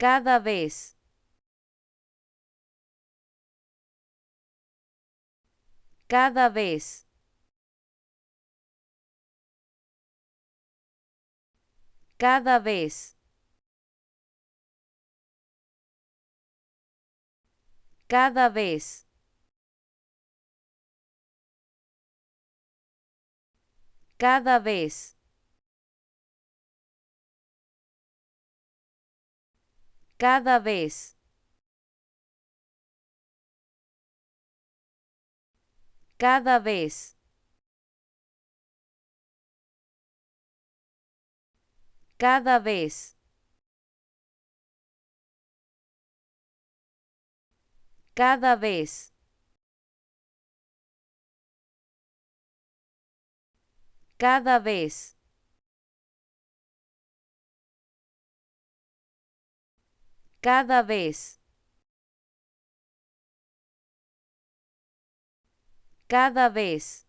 cada vez, cada vez, cada vez, cada vez, cada vez, cada vez, cada vez, cada vez, cada vez, cada vez, cada vez, cada vez,